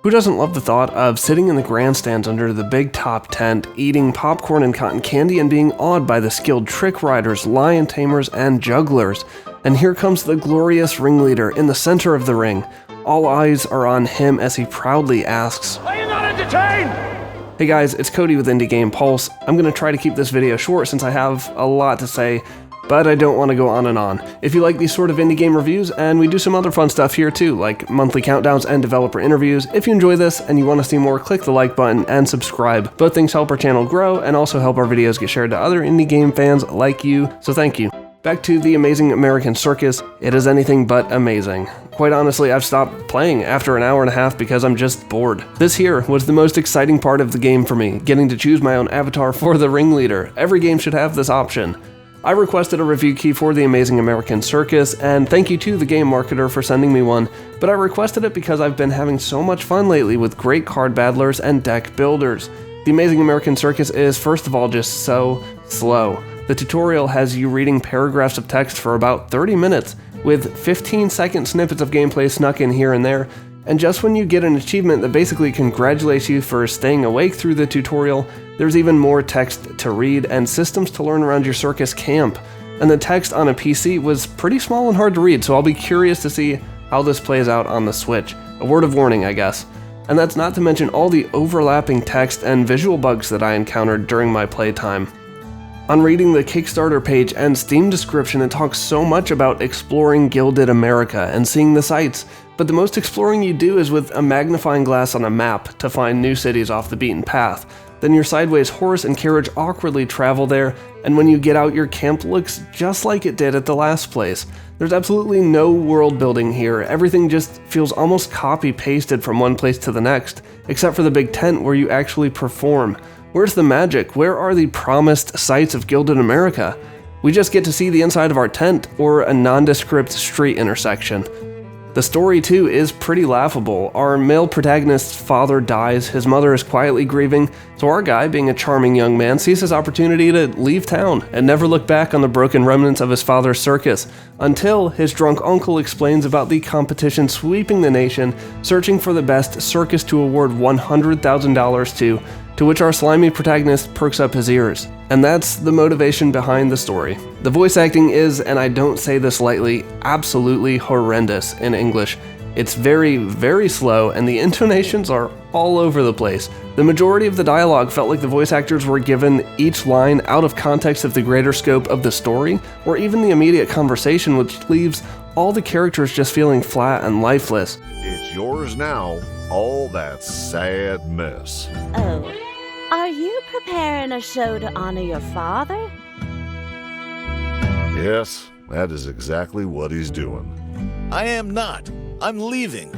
Who doesn't love the thought of sitting in the grandstands under the big top tent, eating popcorn and cotton candy and being awed by the skilled trick riders, lion tamers, and jugglers? And here comes the glorious ringleader in the center of the ring. All eyes are on him as he proudly asks, "Are you not entertained?" Hey guys, it's Cody with Indie Game Pulse. I'm going to try to keep this video short since I have a lot to say, but I don't want to go on and on. If you like these sort of indie game reviews, and we do some other fun stuff here too, like monthly countdowns and developer interviews, if you enjoy this and you want to see more, click the like button and subscribe. Both things help our channel grow and also help our videos get shared to other indie game fans like you, so thank you. Back to The Amazing American Circus, it is anything but amazing. Quite honestly, I've stopped playing after an hour and a half because I'm just bored. This here was the most exciting part of the game for me, getting to choose my own avatar for the ringleader. Every game should have this option. I requested a review key for The Amazing American Circus, and thank you to the game marketer for sending me one, but I requested it because I've been having so much fun lately with great card battlers and deck builders. The Amazing American Circus is, first of all, just so slow. The tutorial has you reading paragraphs of text for about 30 minutes, with 15-second snippets of gameplay snuck in here and there, and just when you get an achievement that basically congratulates you for staying awake through the tutorial, there's even more text to read and systems to learn around your circus camp. And the text on a PC was pretty small and hard to read, so I'll be curious to see how this plays out on the Switch. A word of warning, I guess. And that's not to mention all the overlapping text and visual bugs that I encountered during my playtime. On reading the Kickstarter page and Steam description, it talks so much about exploring Gilded America and seeing the sights, but the most exploring you do is with a magnifying glass on a map to find new cities off the beaten path. Then your sideways horse and carriage awkwardly travel there, and when you get out, your camp looks just like it did at the last place. There's absolutely no world building here, everything just feels almost copy-pasted from one place to the next, except for the big tent where you actually perform. Where's the magic? Where are the promised sights of Gilded America? We just get to see the inside of our tent or a nondescript street intersection. The story too is pretty laughable. Our male protagonist's father dies, his mother is quietly grieving, so our guy, being a charming young man, sees his opportunity to leave town and never look back on the broken remnants of his father's circus, until his drunk uncle explains about the competition sweeping the nation, searching for the best circus to award $100,000 to which our slimy protagonist perks up his ears. And that's the motivation behind the story. The voice acting is, and I don't say this lightly, absolutely horrendous in English. It's very, very slow, and the intonations are all over the place. The majority of the dialogue felt like the voice actors were given each line out of context of the greater scope of the story, or even the immediate conversation, which leaves all the characters just feeling flat and lifeless. It's yours now, all that sad mess. Oh, are you preparing a show to honor your father? Yes, that is exactly what he's doing. I am not. I'm leaving.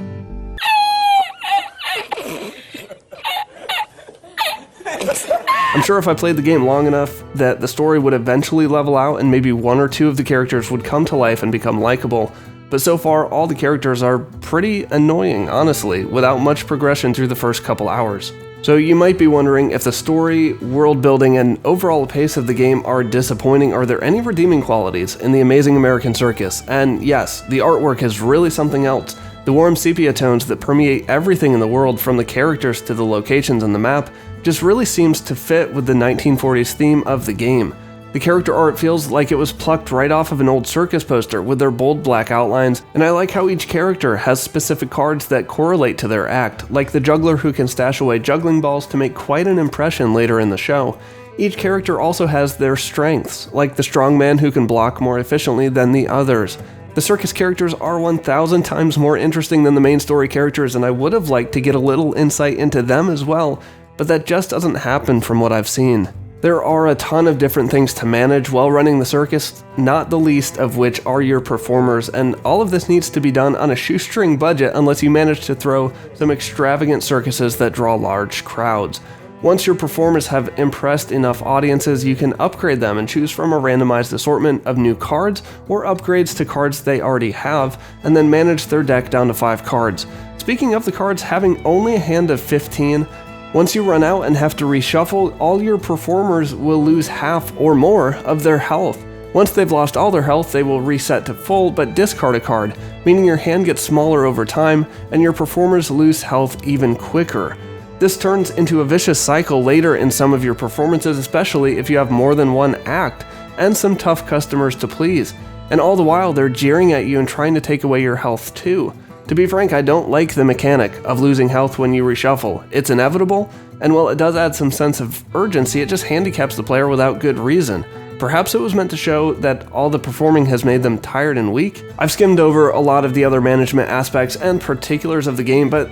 I'm sure if I played the game long enough that the story would eventually level out and maybe one or two of the characters would come to life and become likable, but so far all the characters are pretty annoying, honestly, without much progression through the first couple hours. So you might be wondering, if the story, world building, and overall pace of the game are disappointing, are there any redeeming qualities in The Amazing American Circus? And yes, the artwork is really something else. The warm sepia tones that permeate everything in the world, from the characters to the locations and the map, just really seems to fit with the 1940s theme of the game. The character art feels like it was plucked right off of an old circus poster with their bold black outlines, and I like how each character has specific cards that correlate to their act, like the juggler who can stash away juggling balls to make quite an impression later in the show. Each character also has their strengths, like the strongman who can block more efficiently than the others. The circus characters are 1,000 times more interesting than the main story characters, and I would have liked to get a little insight into them as well, but that just doesn't happen from what I've seen. There are a ton of different things to manage while running the circus, not the least of which are your performers, and all of this needs to be done on a shoestring budget unless you manage to throw some extravagant circuses that draw large crowds. Once your performers have impressed enough audiences, you can upgrade them and choose from a randomized assortment of new cards or upgrades to cards they already have, and then manage their deck down to 5 cards. Speaking of the cards having only a hand of 15, once you run out and have to reshuffle, all your performers will lose half or more of their health. Once they've lost all their health, they will reset to full but discard a card, meaning your hand gets smaller over time and your performers lose health even quicker. This turns into a vicious cycle later in some of your performances, especially if you have more than one act and some tough customers to please. And all the while, they're jeering at you and trying to take away your health too. To be frank, I don't like the mechanic of losing health when you reshuffle. It's inevitable, and while it does add some sense of urgency, it just handicaps the player without good reason. Perhaps it was meant to show that all the performing has made them tired and weak. I've skimmed over a lot of the other management aspects and particulars of the game, but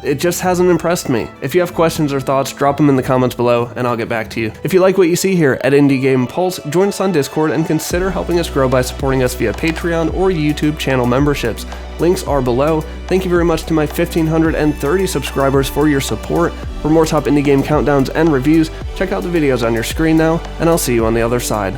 it just hasn't impressed me. If you have questions or thoughts, drop them in the comments below and I'll get back to you. If you like what you see here at Indie Game Pulse, join us on Discord and consider helping us grow by supporting us via Patreon or YouTube channel memberships. Links are below. Thank you very much to my 1,530 subscribers for your support. For more top indie game countdowns and reviews, check out the videos on your screen now, and I'll see you on the other side.